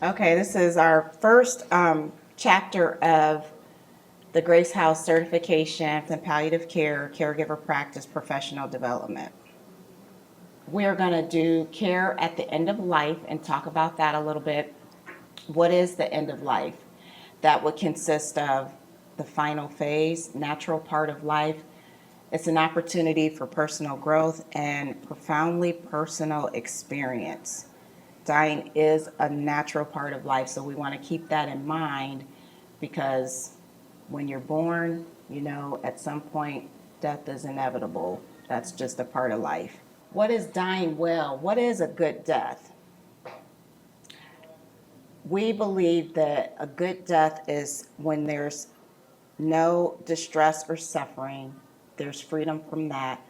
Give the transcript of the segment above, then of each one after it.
Okay, this is our first chapter of the Grace House Certification in Palliative Care, Caregiver Practice Professional Development. We're going to do care at the end of life and talk about that a little bit. What is the end of life? That would consist of the final phase, natural part of life. It's an opportunity for personal growth and profoundly personal experience. Dying is a natural part of life, so we want to keep that in mind, because when you're born, you know, at some point death is inevitable. That's just a part of life. What is dying well? What is a good death? We believe that a good death is when there's no distress or suffering. There's freedom from that.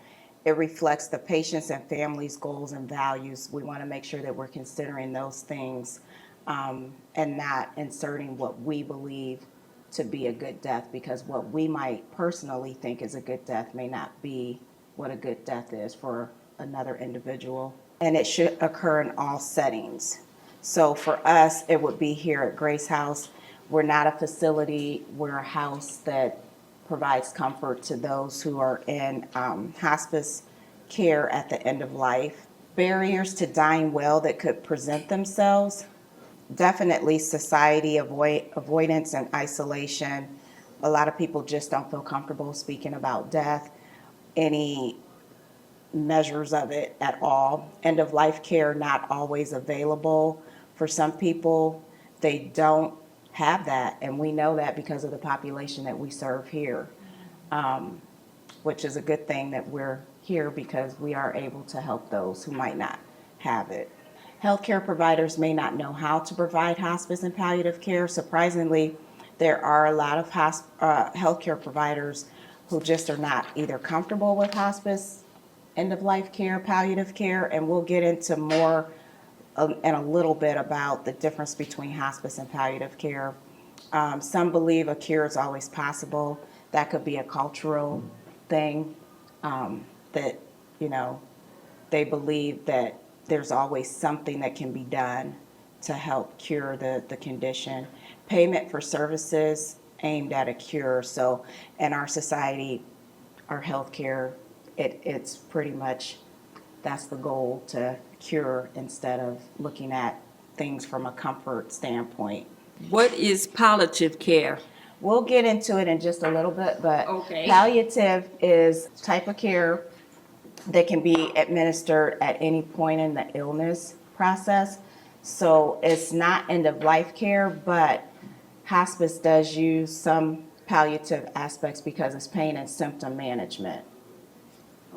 It reflects the patient's and family's goals and values. We want to make sure that we're considering those things and not inserting what we believe to be a good death, because what we might personally think is a good death may not be what a good death is for another individual. And it should occur in all settings. So for us, it would be here at Grace House. We're not a facility, we're a house that provides comfort to those who are in hospice care at the end of life. Barriers to dying well that could present themselves: definitely society avoidance and isolation. A lot of people just don't feel comfortable speaking about death, any measures of it at all. End of life care not always available. For some people, they don't have that, and we know that because of the population that we serve here, which is a good thing that we're here, because we are able to help those who might not have it. Healthcare providers may not know how to provide hospice and palliative care. Surprisingly, there are a lot of healthcare providers who just are not either comfortable with hospice, end-of-life care, palliative care, and we'll get into more in a little bit about the difference between hospice and palliative care. Some believe a cure is always possible. That could be a cultural thing, that, you know, they believe that there's always something that can be done to help cure the condition. Payment for services aimed at a cure. So in our society, our healthcare, it's pretty much, that's the goal, to cure instead of looking at things from a comfort standpoint. What is palliative care? We'll get into it in just a little bit, but Okay. palliative is a type of care that can be administered at any point in the illness process. So it's not end-of-life care, but hospice does use some palliative aspects because it's pain and symptom management.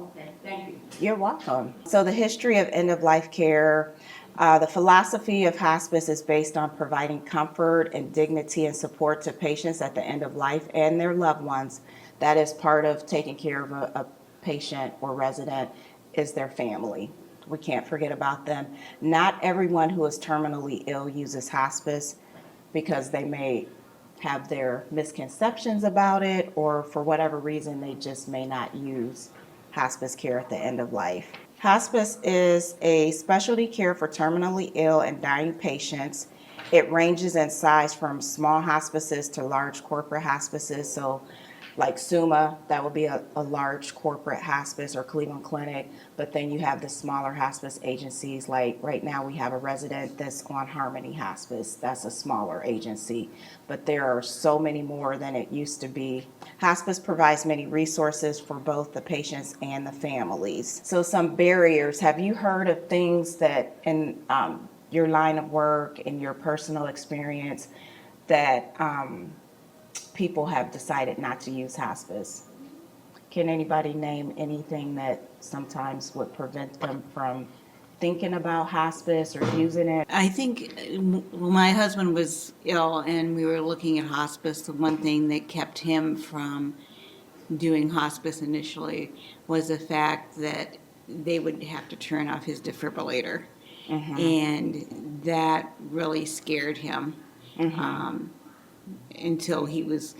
Okay, thank you. You're welcome. So the history of end-of-life care, the philosophy of hospice is based on providing comfort and dignity and support to patients at the end of life and their loved ones. That is part of taking care of a patient or resident, is their family. We can't forget about them. Not everyone who is terminally ill uses hospice, because they may have their misconceptions about it, or for whatever reason they just may not use hospice care at the end of life. Hospice is a specialty care for terminally ill and dying patients. It ranges in size from small hospices to large corporate hospices. So like SUMA, that would be a large corporate hospice, or Cleveland Clinic, but then you have the smaller hospice agencies. Like right now we have a resident that's on Harmony Hospice. That's a smaller agency, but there are so many more than it used to be. Hospice provides many resources for both the patients and the families. So some barriers: have you heard of things that in your line of work, in your personal experience, that people have decided not to use hospice? Can anybody name anything that sometimes would prevent them from thinking about hospice or using it? I think when my husband was ill and we were looking at hospice, the one thing that kept him from doing hospice initially was the fact that they would have to turn off his defibrillator. And that really scared him. Until he was,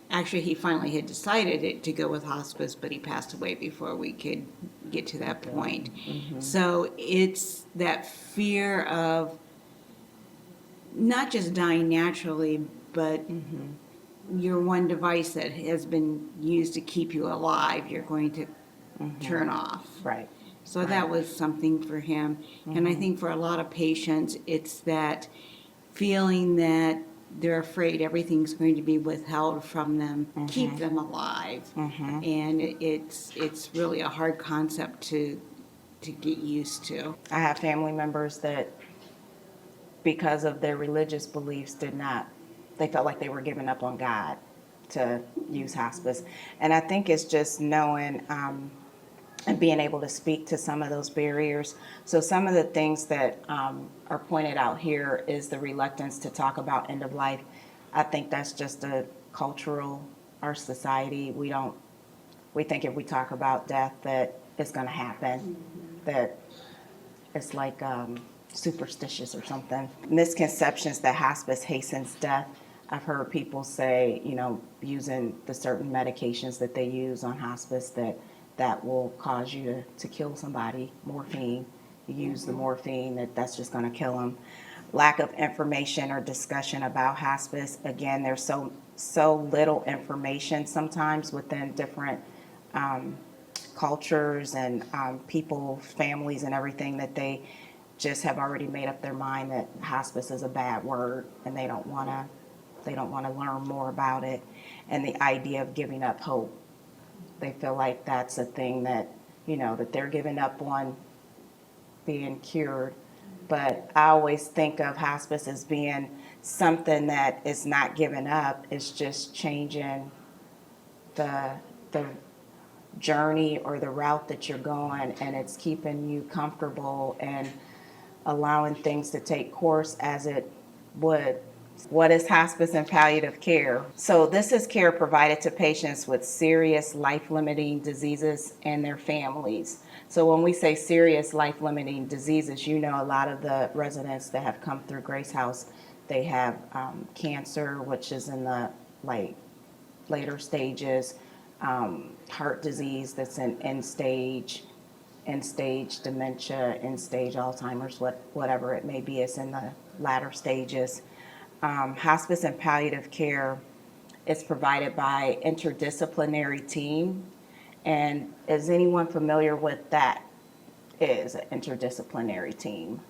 actually he finally had decided to go with hospice, but he passed away before we could get to that point. So it's that fear of not just dying naturally, but your one device that has been used to keep you alive, you're going to turn off. Right. So that was something for him. And I think for a lot of patients, it's that feeling that they're afraid everything's going to be withheld from them, keep them alive. And it's really a hard concept to get used to. I have family members that, because of their religious beliefs, they felt like they were giving up on God to use hospice. And I think it's just knowing and being able to speak to some of those barriers. So some of the things that are pointed out here is the reluctance to talk about end of life. I think that's just a cultural, our society. We think if we talk about death that it's going to happen, that it's like superstitious or something. Misconceptions that hospice hastens death. I've heard people say, using the certain medications that they use on hospice that will cause you to kill somebody. Morphine, you use the morphine, that's just going to kill them. Lack of information or discussion about hospice. Again, there's so little information sometimes within different cultures and people, families and everything, that they just have already made up their mind that hospice is a bad word and they don't want to learn more about it. And the idea of giving up hope. They feel like that's a thing that, that they're giving up on being cured. But I always think of hospice as being something that is not giving up. It's just changing the journey or the route that you're going, and it's keeping you comfortable and allowing things to take course as it would. What is hospice and palliative care? So this is care provided to patients with serious life-limiting diseases and their families. So when we say serious life-limiting diseases, a lot of the residents that have come through Grace House, they have cancer, which is in the later stages, heart disease that's in end stage dementia, end stage Alzheimer's, whatever it may be, is in the latter stages. Hospice and palliative care is provided by interdisciplinary team. And is anyone familiar with that is an interdisciplinary team?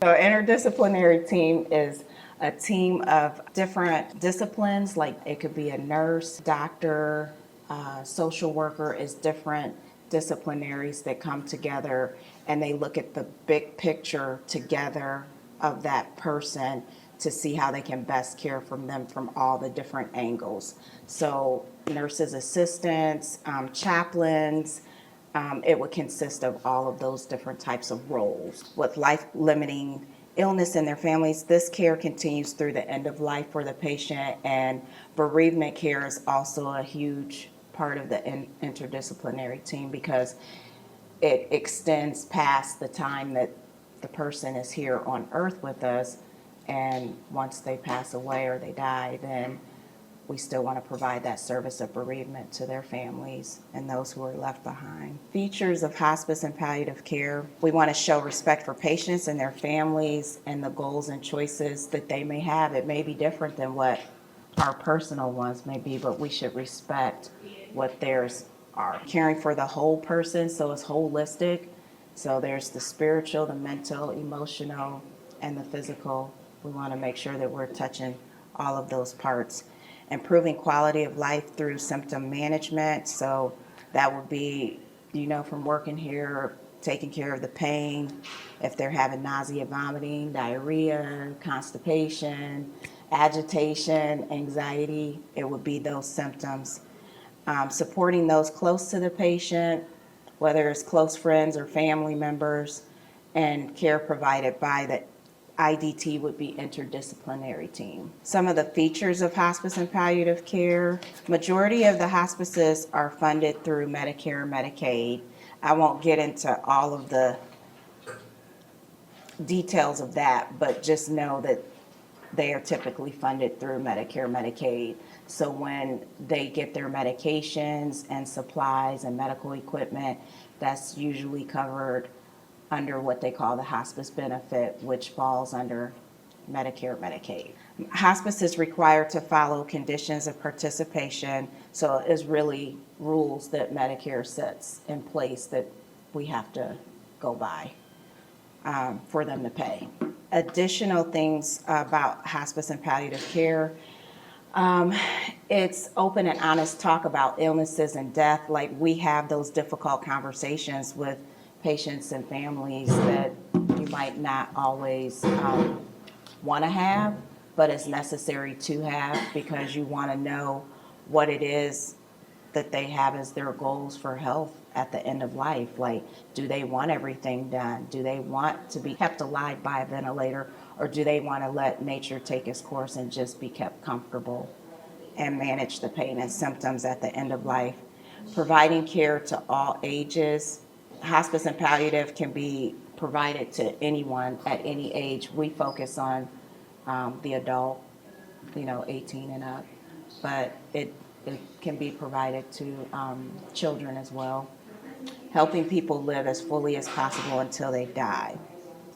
So interdisciplinary team is a team of different disciplines, like it could be a nurse, doctor, social worker, is different disciplinaries that come together and they look at the big picture together of that person to see how they can best care for them from all the different angles. So nurses assistants, chaplains, it would consist of all of those different types of roles. With life-limiting illness in their families, this care continues through the end of life for the patient, and bereavement care is also a huge part of the interdisciplinary team because it extends past the time that the person is here on earth with us. And once they pass away or they die, then we still want to provide that service of bereavement to their families and those who are left behind. Features of hospice and palliative care: we want to show respect for patients and their families and the goals and choices that they may have. It may be different than what our personal ones may be, but we should respect what theirs are. Caring for the whole person, so it's holistic. So there's the spiritual, the mental, emotional, and the physical. We want to make sure that we're touching all of those parts. Improving quality of life through symptom management. So that would be, from working here, taking care of the pain. If they're having nausea, vomiting, diarrhea, constipation, agitation, anxiety, it would be those symptoms. Supporting those close to the patient, whether it's close friends or family members, and care provided by the IDT would be interdisciplinary team. Some of the features of hospice and palliative care: majority of the hospices are funded through Medicare and Medicaid. I won't get into all of the details of that, but just know that they are typically funded through Medicare and Medicaid. So when they get their medications and supplies and medical equipment, that's usually covered under what they call the hospice benefit, which falls under Medicare, Medicaid. Hospice is required to follow conditions of participation, so it's really rules that Medicare sets in place that we have to go by for them to pay. Additional things about hospice and palliative care. It's open and honest talk about illnesses and death. Like, we have those difficult conversations with patients and families that you might not always want to have, but it's necessary to have because you want to know what it is that they have as their goals for health at the end of life. Like, do they want everything done? Do they want to be kept alive by a ventilator? Or do they want to let nature take its course and just be kept comfortable and manage the pain and symptoms at the end of life? Providing care to all ages. Hospice and palliative can be provided to anyone at any age. We focus on the adult, 18 and up, but it can be provided to children as well, helping people live as fully as possible until they die.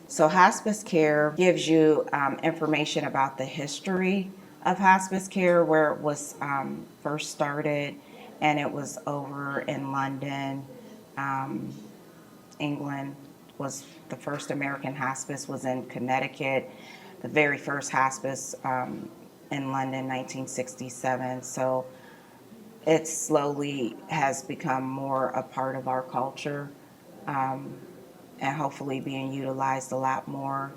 So hospice care gives you information about the history of hospice care, where it was first started, and it was over in London. England was the first American hospice, was in Connecticut. The very first hospice in London, 1967. So it slowly has become more a part of our culture, and hopefully being utilized a lot more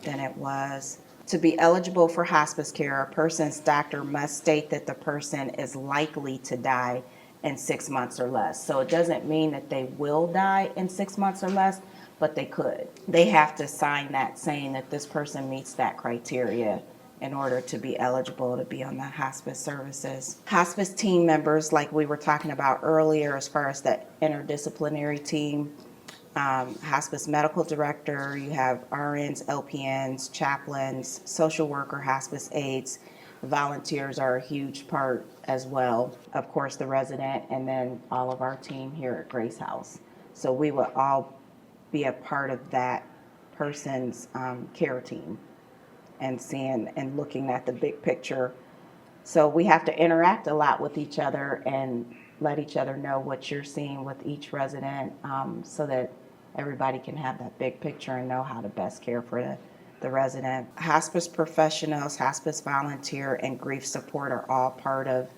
than it was. To be eligible for hospice care, a person's doctor must state that the person is likely to die in 6 months or less. So it doesn't mean that they will die in 6 months or less, but they could. They have to sign that saying that this person meets that criteria in order to be eligible to be on the hospice services. Hospice team members, like we were talking about earlier, as far as the interdisciplinary team, hospice medical director, you have RNs, LPNs, chaplains, social worker, hospice aides. Volunteers are a huge part as well. Of course, the resident, and then all of our team here at Grace House. So we will all be a part of that person's care team and seeing and looking at the big picture. So we have to interact a lot with each other and let each other know what you're seeing with each resident, so that everybody can have that big picture and know how to best care for the resident. Hospice professionals, hospice volunteer, and grief support are all part of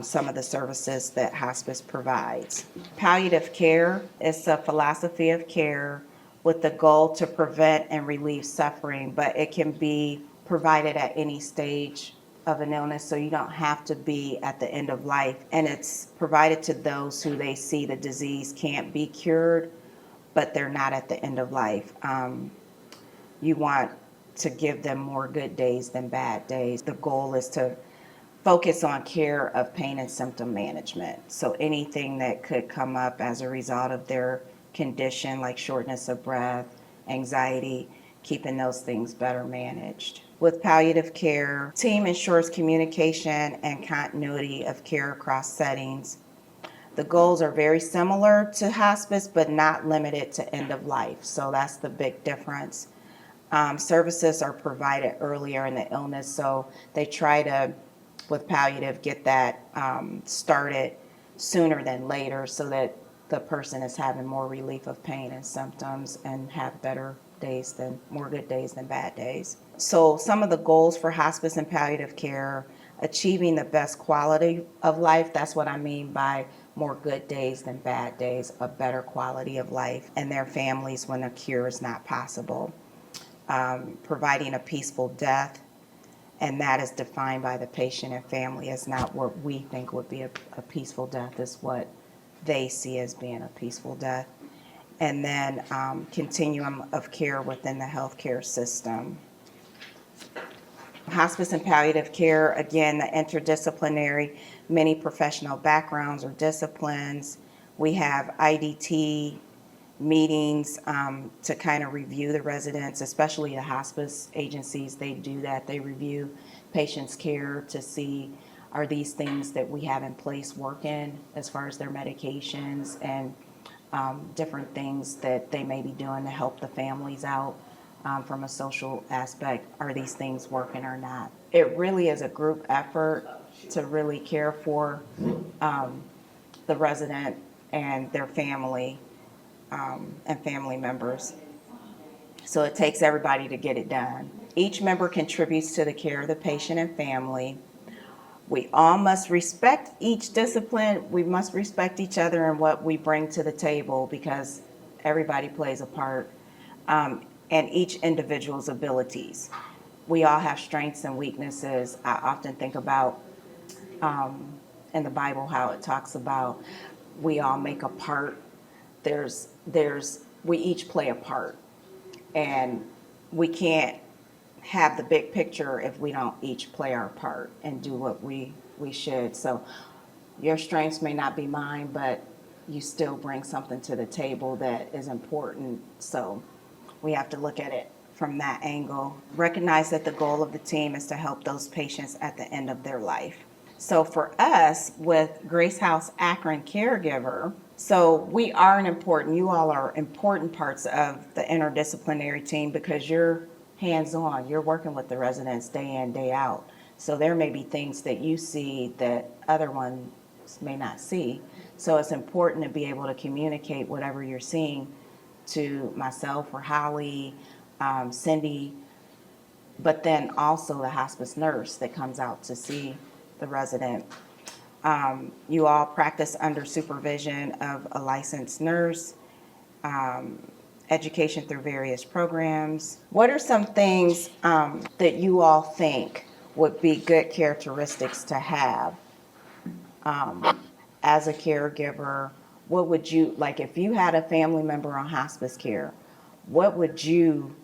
some of the services that hospice provides. Palliative care is a philosophy of care with the goal to prevent and relieve suffering, but it can be provided at any stage of an illness, so you don't have to be at the end of life. And it's provided to those who they see the disease can't be cured, but they're not at the end of life. You want to give them more good days than bad days. The goal is to focus on care of pain and symptom management. So anything that could come up as a result of their condition, like shortness of breath, anxiety, keeping those things better managed. With palliative care, team ensures communication and continuity of care across settings. The goals are very similar to hospice, but not limited to end of life. So that's the big difference. Services are provided earlier in the illness, so they try to, with palliative, get that started sooner than later, so that the person is having more relief of pain and symptoms and have more good days than bad days. So some of the goals for hospice and palliative care: achieving the best quality of life. That's what I mean by more good days than bad days, a better quality of life, and their families when a cure is not possible. Providing a peaceful death, and that is defined by the patient and family as not what we think would be a peaceful death, is what they see as being a peaceful death. And then continuum of care within the healthcare system. Hospice and palliative care, again, the interdisciplinary, many professional backgrounds or disciplines. We have IDT meetings to kind of review the residents, especially the hospice agencies. They do that. They review patients' care to see, are these things that we have in place working as far as their medications and different things that they may be doing to help the families out from a social aspect. Are these things working or not? It really is a group effort to really care for the resident and their family and family members. So it takes everybody to get it done. Each member contributes to the care of the patient and family. We all must respect each discipline. We must respect each other and what we bring to the table, because everybody plays a part, and each individual's abilities. We all have strengths and weaknesses. I often think about in the Bible how it talks about we all make a part. We each play a part, and we can't have the big picture if we don't each play our part and do what we should. So your strengths may not be mine, but you still bring something to the table that is important. So we have to look at it from that angle. Recognize that the goal of the team is to help those patients at the end of their life. So for us with Grace House Akron Caregiver, so we are you all are important parts of the interdisciplinary team, because you're hands-on, you're working with the residents day in, day out. So there may be things that you see that other ones may not see. So it's important to be able to communicate whatever you're seeing to myself or Holly, Cindy, but then also the hospice nurse that comes out to see the resident. You all practice under supervision of a licensed nurse, education through various programs. What are some things that you all think would be good characteristics to have as a caregiver? What would you, like if you had a family member on hospice care, what would you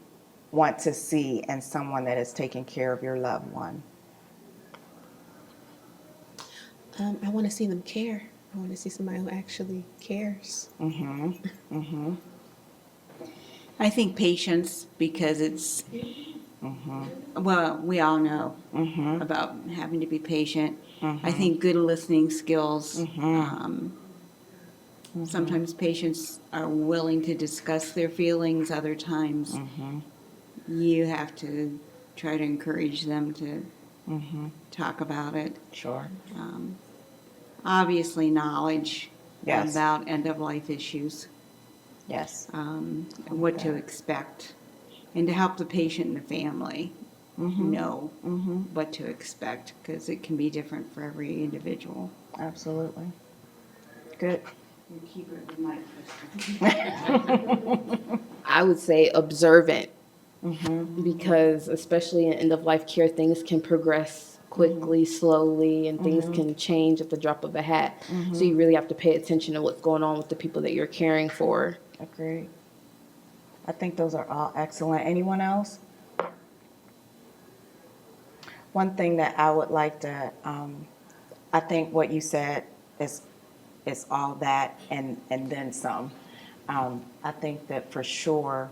want to see in someone that is taking care of your loved one? I want to see them care. I want to see somebody who actually cares. I think patience, because it's, well, we all know about having to be patient. I think good listening skills. Sometimes patients are willing to discuss their feelings. Other times you have to try to encourage them to talk about it. Sure. Obviously, knowledge Yes. about end-of-life issues. Yes. What to expect, and to help the patient and the family know what to expect, because it can be different for every individual. Absolutely. Good. Keep it in mind. I would say observant, because especially in end of life care, things can progress quickly, slowly, and things can change at the drop of a hat. So you really have to pay attention to what's going on with the people that you're caring for. Agreed. I think those are all excellent. Anyone else? One thing that I would like to, I think what you said is all that and then some. I think that for sure,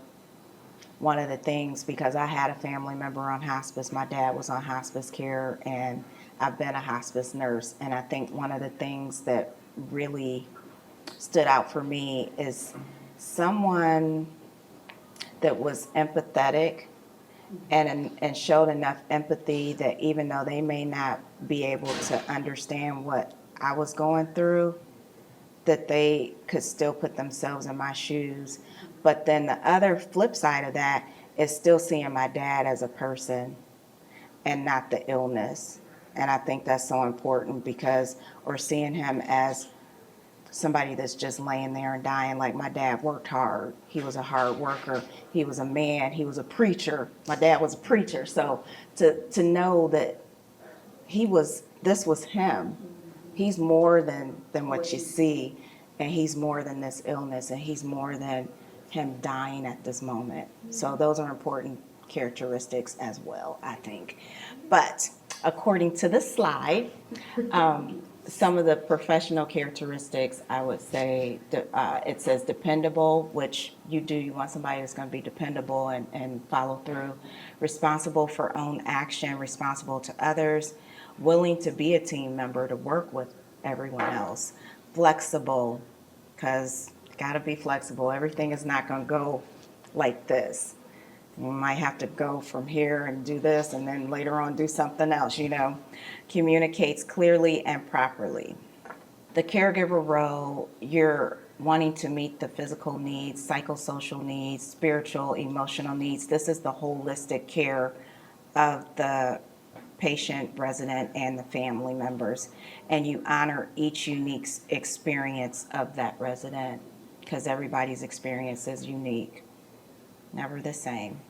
one of the things, because I had a family member on hospice, my dad was on hospice care, and I've been a hospice nurse, and I think one of the things that really stood out for me is someone that was empathetic and showed enough empathy that even though they may not be able to understand what I was going through, that they could still put themselves in my shoes. But then the other flip side of that is still seeing my dad as a person and not the illness. And I think that's so important, because, or seeing him as somebody that's just laying there and dying. Like, my dad worked hard. He was a hard worker. He was a man. He was a preacher. My dad was a preacher. So to know that this was him. He's more than what you see, and he's more than this illness, and he's more than him dying at this moment. So those are important characteristics as well, I think. But according to the slide, some of the professional characteristics, I would say, it says dependable, which you do. You want somebody that's going to be dependable and follow through. Responsible for own action, responsible to others, willing to be a team member, to work with everyone else. Flexible, because got to be flexible. Everything is not going to go like this. We might have to go from here and do this and then later on do something else, communicates clearly and properly. The caregiver role, you're wanting to meet the physical needs, psychosocial needs, spiritual, emotional needs. This is the holistic care of the patient, resident, and the family members. And you honor each unique experience of that resident because everybody's experience is unique, never the same.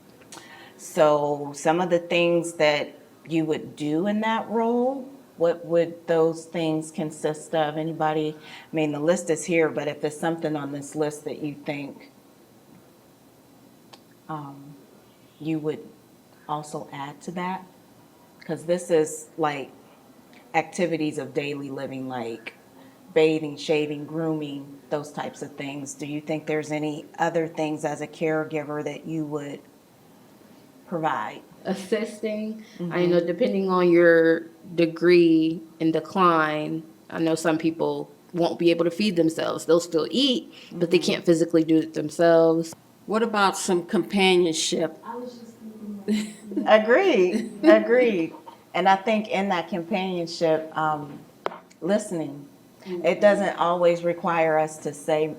So some of the things that you would do in that role, what would those things consist of? Anybody? I mean, the list is here, but if there's something on this list that you think you would also add to that, because this is like activities of daily living, like bathing, shaving, grooming, those types of things. Do you think there's any other things as a caregiver that you would provide? Assisting, I know depending on your degree and decline, I know some people won't be able to feed themselves. They'll still eat, but they can't physically do it themselves. What about some companionship? Agreed. Agreed. And I think in that companionship, listening. It doesn't always require us to say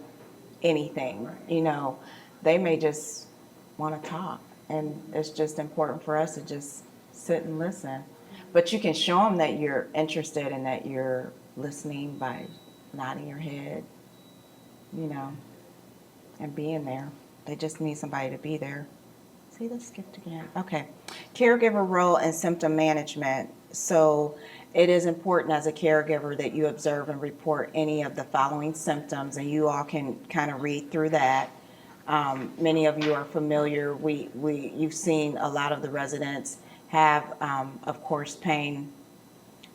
anything. They may just want to talk, and it's just important for us to just sit and listen. But you can show them that you're interested and that you're listening by nodding your head, and being there. They just need somebody to be there. See, this skipped again. Okay. Caregiver role and symptom management. So it is important as a caregiver that you observe and report any of the following symptoms, and you all can kind of read through that. Many of you are familiar. You've seen a lot of the residents have, of course, pain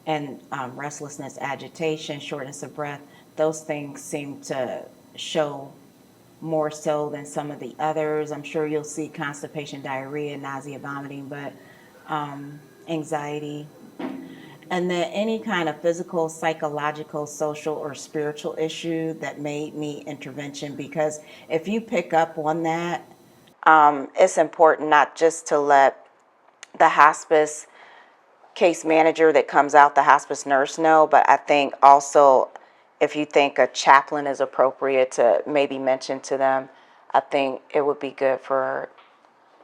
and restlessness, agitation, shortness of breath. Those things seem to show more so than some of the others. I'm sure you'll see constipation, diarrhea, nausea, vomiting, but anxiety. And then any kind of physical, psychological, social, or spiritual issue that may need intervention, because if you pick up on that, it's important not just to let the hospice case manager that comes out, the hospice nurse, know, but I think also if you think a chaplain is appropriate to maybe mention to them, I think it would be good for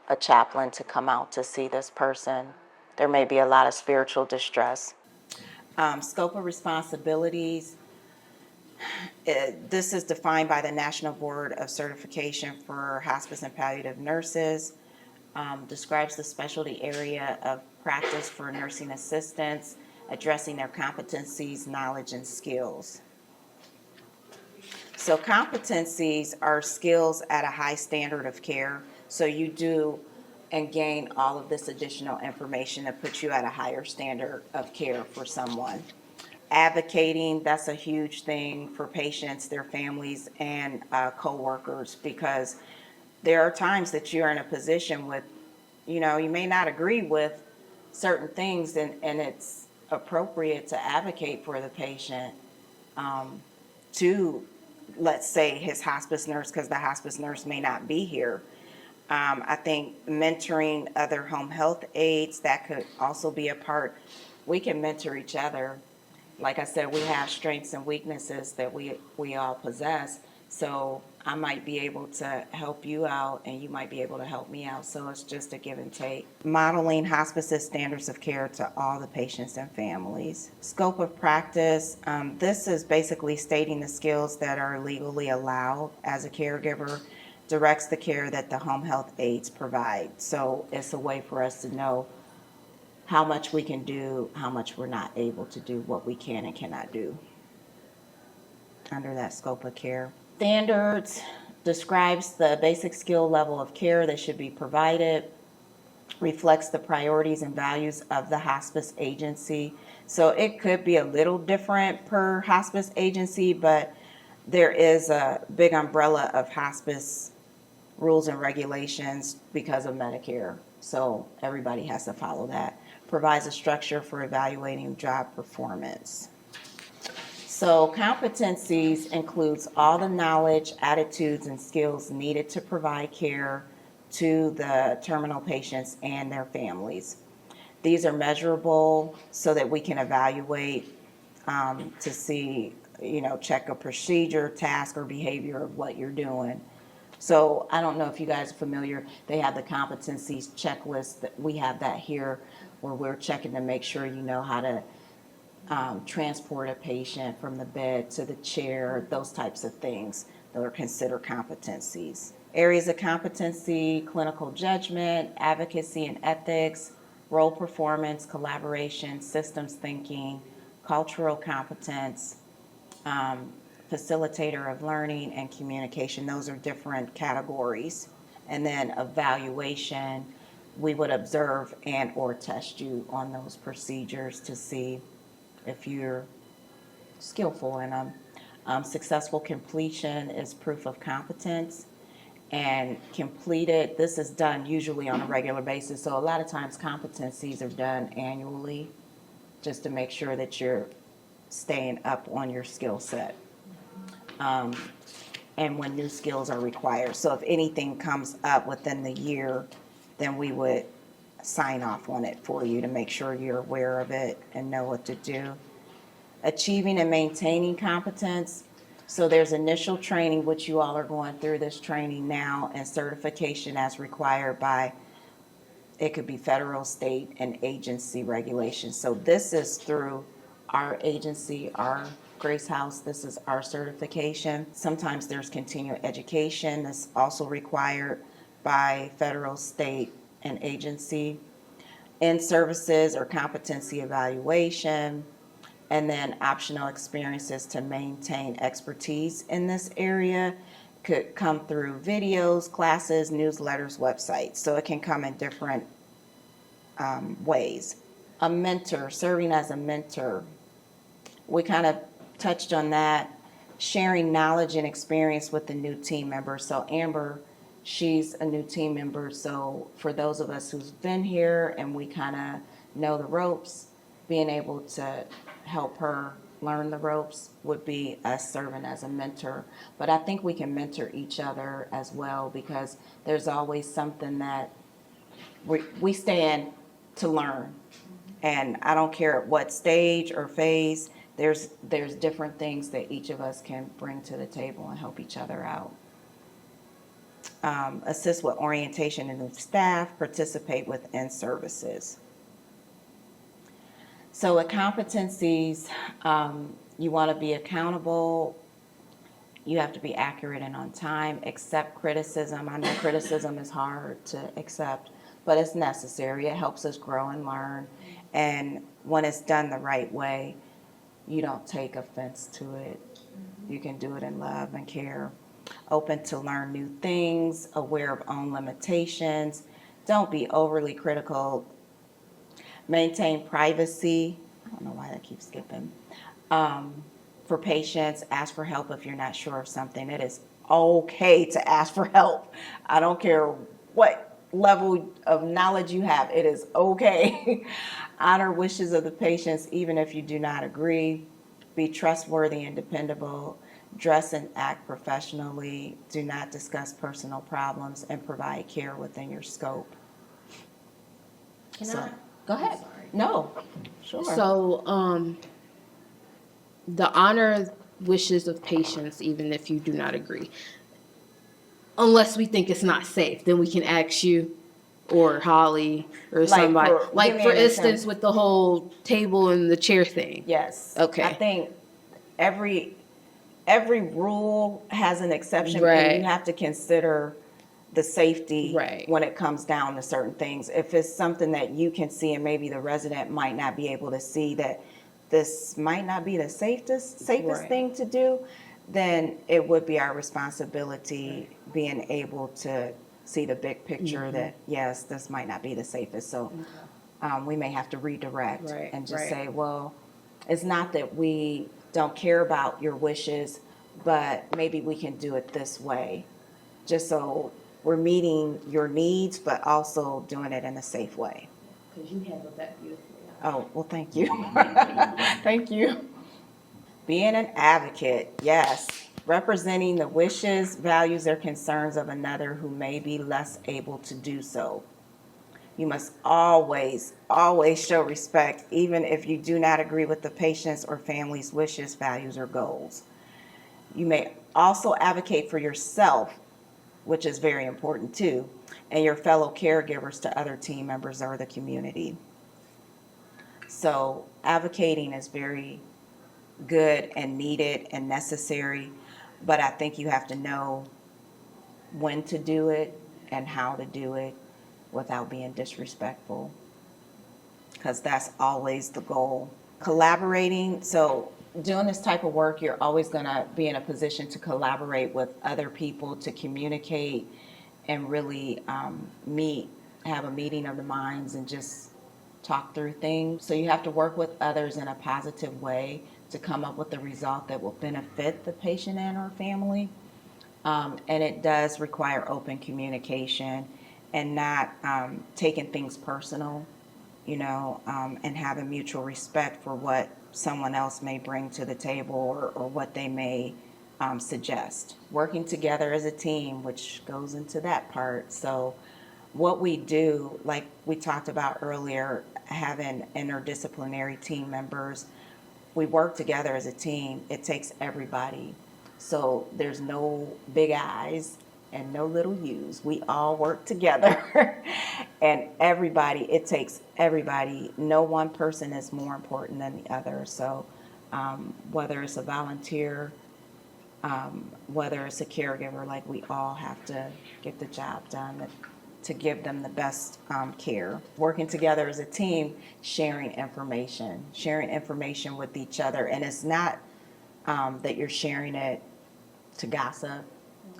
a chaplain to come out to see this person. There may be a lot of spiritual distress. Scope of responsibilities. This is defined by the National Board of Certification for Hospice and Palliative Nurses. Describes the specialty area of practice for nursing assistants, addressing their competencies, knowledge, and skills. So competencies are skills at a high standard of care. So you do and gain all of this additional information that puts you at a higher standard of care for someone. Advocating, that's a huge thing for patients, their families, and co-workers, because there are times that you're in a position with, you may not agree with certain things, and it's appropriate to advocate for the patient to, let's say, his hospice nurse, because the hospice nurse may not be here. I think mentoring other home health aides, that could also be a part. We can mentor each other. Like I said, we have strengths and weaknesses that we all possess. So I might be able to help you out and you might be able to help me out. So it's just a give and take. Modeling hospice's standards of care to all the patients and families. Scope of practice. This is basically stating the skills that are legally allowed as a caregiver. Directs the care that the home health aides provide. So it's a way for us to know how much we can do, how much we're not able to do, what we can and cannot do under that scope of care. Standards describes the basic skill level of care that should be provided, reflects the priorities and values of the hospice agency. So it could be a little different per hospice agency, but there is a big umbrella of hospice rules and regulations because of Medicare. So everybody has to follow that. Provides a structure for evaluating job performance. So competencies includes all the knowledge, attitudes, and skills needed to provide care to the terminal patients and their families. These are measurable so that we can evaluate to see, check a procedure, task, or behavior of what you're doing. So I don't know if you guys are familiar, they have the competencies checklist, that we have that here, where we're checking to make sure you know how to transport a patient from the bed to the chair, those types of things that are considered competencies. Areas of competency: clinical judgment, advocacy and ethics, role performance, collaboration, systems thinking, cultural competence, facilitator of learning, and communication. Those are different categories. And then evaluation, we would observe and or test you on those procedures to see if you're skillful in them. Successful completion is proof of competence. And completed, this is done usually on a regular basis. So a lot of times competencies are done annually just to make sure that you're staying up on your skill set. And when new skills are required. So if anything comes up within the year, then we would sign off on it for you to make sure you're aware of it and know what to do. Achieving and maintaining competence. So there's initial training, which you all are going through this training now, and certification as required by, it could be federal, state, and agency regulations. So this is through our agency, our Grace House. This is our certification. Sometimes there's continuing education that's also required by federal, state, and agency. In services or competency evaluation, and then optional experiences to maintain expertise in this area could come through videos, classes, newsletters, websites. So it can come in different ways. A mentor, serving as a mentor. We kind of touched on that, sharing knowledge and experience with the new team member. So Amber, she's a new team member. So for those of us who's been here and we kind of know the ropes, being able to help her learn the ropes would be us serving as a mentor. But I think we can mentor each other as well, because there's always something that we stand to learn. And I don't care at what stage or phase, there's different things that each of us can bring to the table and help each other out. Assist with orientation and new staff, participate within services. So with competencies, you want to be accountable. You have to be accurate and on time. Accept criticism. I know criticism is hard to accept, but it's necessary. It helps us grow and learn. And when it's done the right way, you don't take offense to it. You can do it in love and care. Open to learn new things, aware of own limitations. Don't be overly critical. Maintain privacy. I don't know why that keeps skipping. For patients, ask for help if you're not sure of something. It is okay to ask for help. I don't care what level of knowledge you have. It is okay. Honor wishes of the patients even if you do not agree. Be trustworthy and dependable. Dress and act professionally. Do not discuss personal problems, and provide care within your scope. Go ahead. No, sure. So, the honor wishes of patients, even if you do not agree. Unless we think it's not safe, then we can ask you or Holly or somebody. For instance, with the whole table and the chair thing. Yes. Okay. I think every rule has an exception, Right. and you have to consider the safety Right. when it comes down to certain things. If it's something that you can see and maybe the resident might not be able to see, that this might not be the safest Right. thing to do, then it would be our responsibility being able to see the big picture that, yes, this might not be the safest. So we may have to redirect Right, and just right. say, well, it's not that we don't care about your wishes, but maybe we can do it this way, just so we're meeting your needs, but also doing it in a safe way. Because you handled that beautifully. Oh, well, thank you. Thank you. Being an advocate, yes. representing the wishes, values, or concerns of another who may be less able to do so. You must always, always show respect, even if you do not agree with the patient's or family's wishes, values, or goals. You may also advocate for yourself, which is very important too, and your fellow caregivers to other team members or the community. So advocating is very good and needed and necessary, but I think you have to know when to do it and how to do it without being disrespectful, because that's always the goal. Collaborating, so doing this type of work, you're always going to be in a position to collaborate with other people, to communicate and really have a meeting of the minds and just talk through things. So you have to work with others in a positive way to come up with a result that will benefit the patient and or family. And it does require open communication and not taking things personal, and having mutual respect for what someone else may bring to the table or what they may suggest. Working together as a team, which goes into that part. So what we do, like we talked about earlier, having interdisciplinary team members, we work together as a team. It takes everybody. So there's no big I's and no little U's. We all work together. And it takes everybody. No one person is more important than the other. So whether it's a volunteer, whether it's a caregiver, like we all have to get the job done to give them the best care. Working together as a team, sharing information with each other. And it's not that you're sharing it to gossip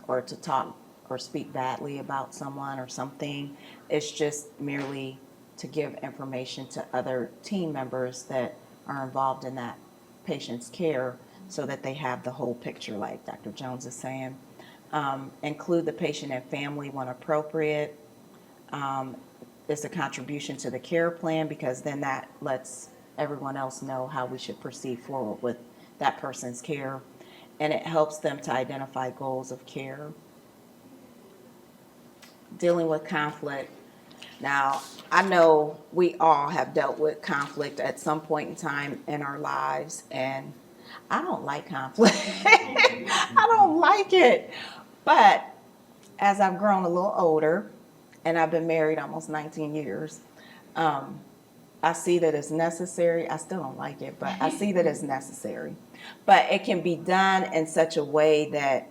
or to talk or speak badly about someone or something. It's just merely to give information to other team members that are involved in that patient's care so that they have the whole picture, like Dr. Jones is saying. Include the patient and family when appropriate. It's a contribution to the care plan, because then that lets everyone else know how we should proceed forward with that person's care. And it helps them to identify goals of care. Dealing with conflict. Now, I know we all have dealt with conflict at some point in time in our lives, and I don't like conflict. I don't like it. But as I've grown a little older, and I've been married almost 19 years, I see that it's necessary. I still don't like it, but I see that it's necessary. But it can be done in such a way that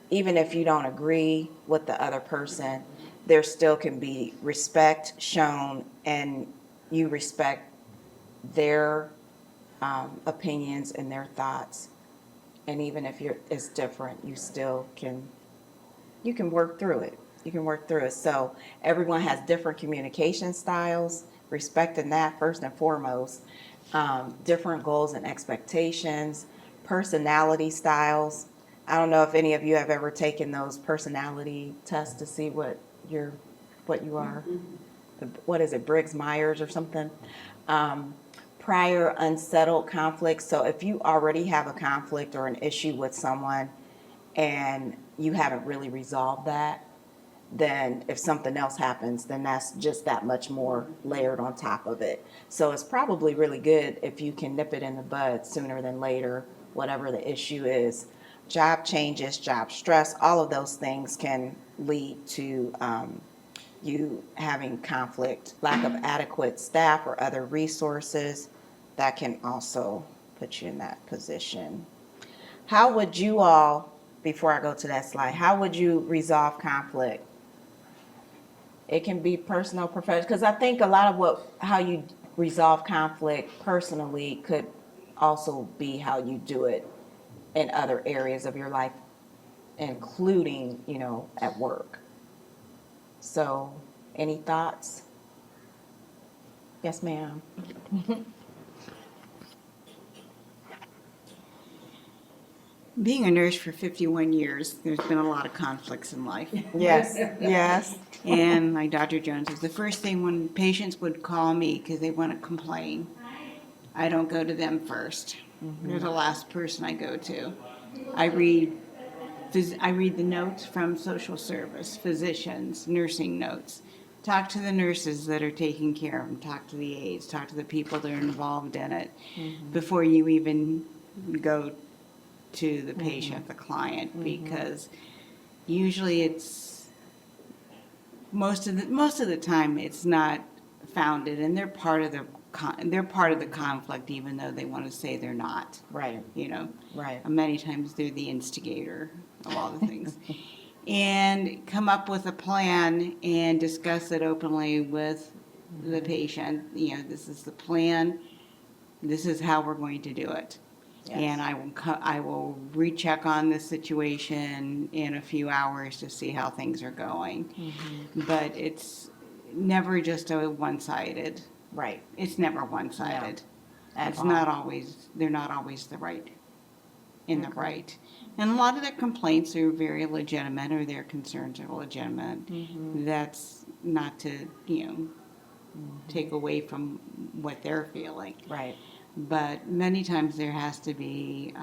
even if you don't agree with the other person, there still can be respect shown, and you respect their opinions and their thoughts. And even if it's different, you can work through it. You can work through it. So everyone has different communication styles, respecting that first and foremost. Different goals and expectations, personality styles. I don't know if any of you have ever taken those personality tests to see what you are. What is it, Briggs-Myers or something? Prior unsettled conflicts. So if you already have a conflict or an issue with someone and you haven't really resolved that, then if something else happens, then that's just that much more layered on top of it. So it's probably really good if you can nip it in the bud sooner than later, whatever the issue is. Job changes, job stress, all of those things can lead to you having conflict. Lack of adequate staff or other resources, that can also put you in that position. How would you all, before I go to that slide, how would you resolve conflict? It can be personal, professional, because I think a lot of how you resolve conflict personally could also be how you do it in other areas of your life, including, at work. So, any thoughts? Yes, ma'am. Being a nurse for 51 years, there's been a lot of conflicts in life. Yes, yes. And like Dr. Jones says, the first thing when patients would call me because they want to complain, I don't go to them first. They're the last person I go to. I read the notes from social service, physicians, nursing notes. Talk to the nurses that are taking care of them. Talk to the aides. Talk to the people that are involved in it before you even go to the patient, the client, because usually it's most of the time it's not founded, and they're part of the conflict, even though they want to say they're not. Right. You know. Right. Many times they're the instigator of all the things. And come up with a plan and discuss it openly with the patient. You know, this is the plan. This is how we're going to do it. Yes. And I will recheck on this situation in a few hours to see how things are going. But it's never just a one-sided. Right. It's never one-sided. At It's all. not always. They're not always the right. The right. And a lot of their complaints are very legitimate, or their concerns are legitimate. That's not to, take away from what they're feeling. Right. But many times there has to be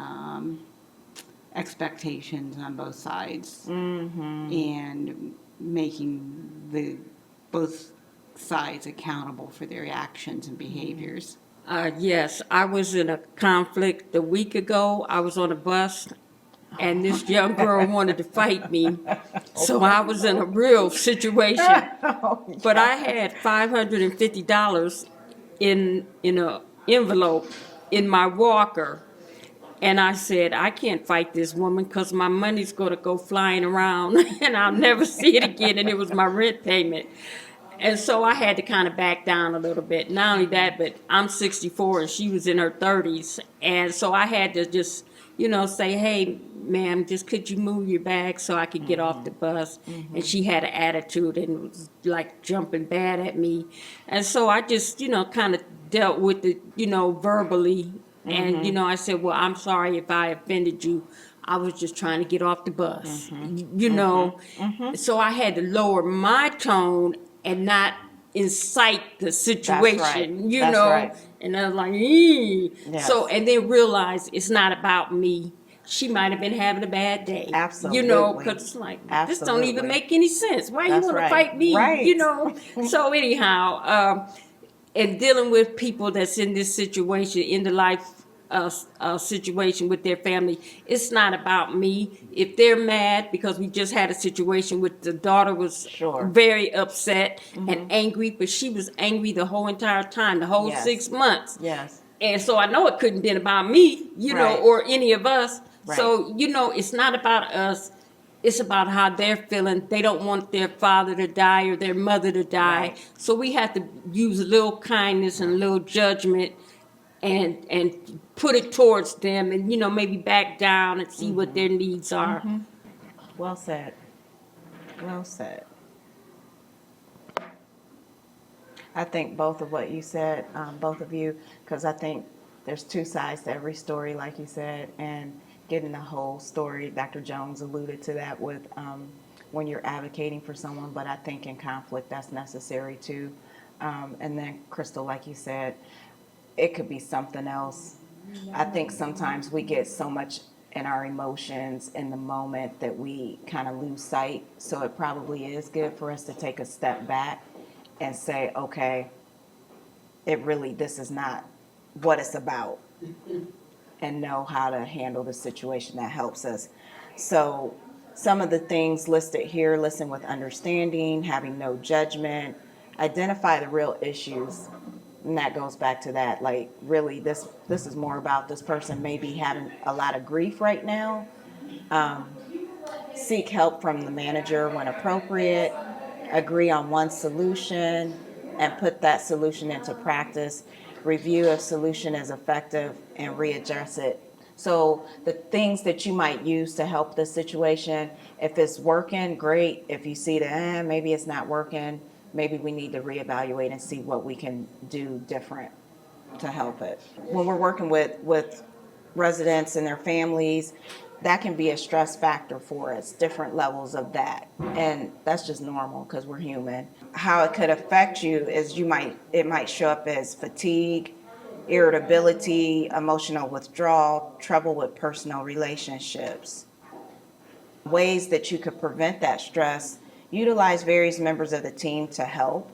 expectations on both sides, and making both sides accountable for their actions and behaviors. Yes, I was in a conflict a week ago. I was on a bus, and this young girl wanted to fight me. So I was in a real situation. But I had $550 in an envelope in my walker. And I said, I can't fight this woman because my money's going to go flying around and I'll never see it again. And it was my rent payment. And so I had to kind of back down a little bit. Not only that, but I'm 64 and she was in her 30s. And so I had to just, say, hey, ma'am, just could you move your bag so I could get off the bus? And she had an attitude and was like jumping bad at me. And so I just, kind of dealt with it, verbally. And, I said, well, I'm sorry if I offended you. I was just trying to get off the bus, So I had to lower my tone and not incite the situation, That's right. And I was like, eee. Yes. So, and then realize it's not about me. She might have been having a bad day. Absolutely. Because it's like, this Absolutely. don't even make any sense. Why That's you want right. to fight me? Right. So anyhow, and dealing with people that's in this situation, in the life situation with their family, it's not about me. If they're mad, because we just had a situation with the daughter was very upset and angry, but she was angry the whole entire time, the whole 6 months. Yes. And so I know it couldn't have been about me, Right. or any of us. Right. So, it's not about us. It's about how they're feeling. They don't want their father to die or their mother to die. Right. So we have to use a little kindness and a little judgment and put it towards them, and maybe back down and see what their needs are. Well said. Well said. I think both of what you said, both of you, because I think there's two sides to every story, like you said, and getting the whole story. Dr. Jones alluded to that with when you're advocating for someone, but I think in conflict that's necessary too. And then, Crystal, like you said, it could be something else. I think sometimes we get so much in our emotions in the moment that we kind of lose sight. So it probably is good for us to take a step back and say, okay, this is not what it's about, and know how to handle the situation that helps us. So some of the things listed here: listen with understanding, having no judgment, identify the real issues. And that goes back to that, like, really, this is more about this person maybe having a lot of grief right now. Seek help from the manager when appropriate. Agree on one solution and put that solution into practice. Review if solution is effective and readjust it. So the things that you might use to help this situation, if it's working, great. If you see that maybe it's not working, maybe we need to reevaluate and see what we can do different to help it. When we're working with residents and their families, that can be a stress factor for us, different levels of that. And that's just normal because we're human. How it could affect you is it might show up as fatigue, irritability, emotional withdrawal, trouble with personal relationships. Ways that you could prevent that stress: utilize various members of the team to help,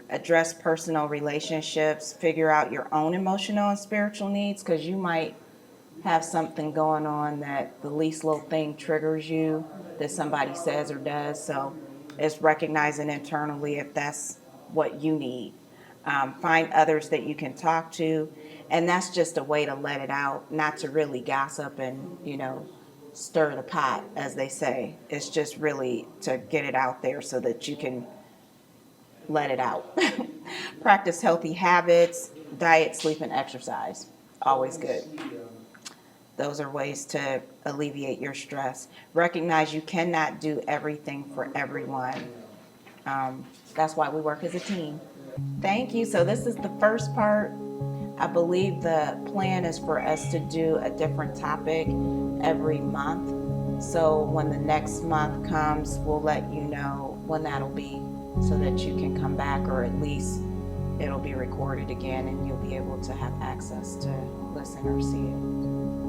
address personal relationships, figure out your own emotional and spiritual needs, because you might have something going on that the least little thing triggers you that somebody says or does. So it's recognizing internally if that's what you need. Find others that you can talk to, and that's just a way to let it out, not to really gossip and, stir the pot, as they say. It's just really to get it out there so that you can let it out. Practice healthy habits, diet, sleep, and exercise. Always good. Those are ways to alleviate your stress. Recognize you cannot do everything for everyone. That's why we work as a team. Thank you. So this is the first part. I believe the plan is for us to do a different topic every month. So when the next month comes, we'll let you know when that'll be so that you can come back, or at least it'll be recorded again and you'll be able to have access to listen or see it.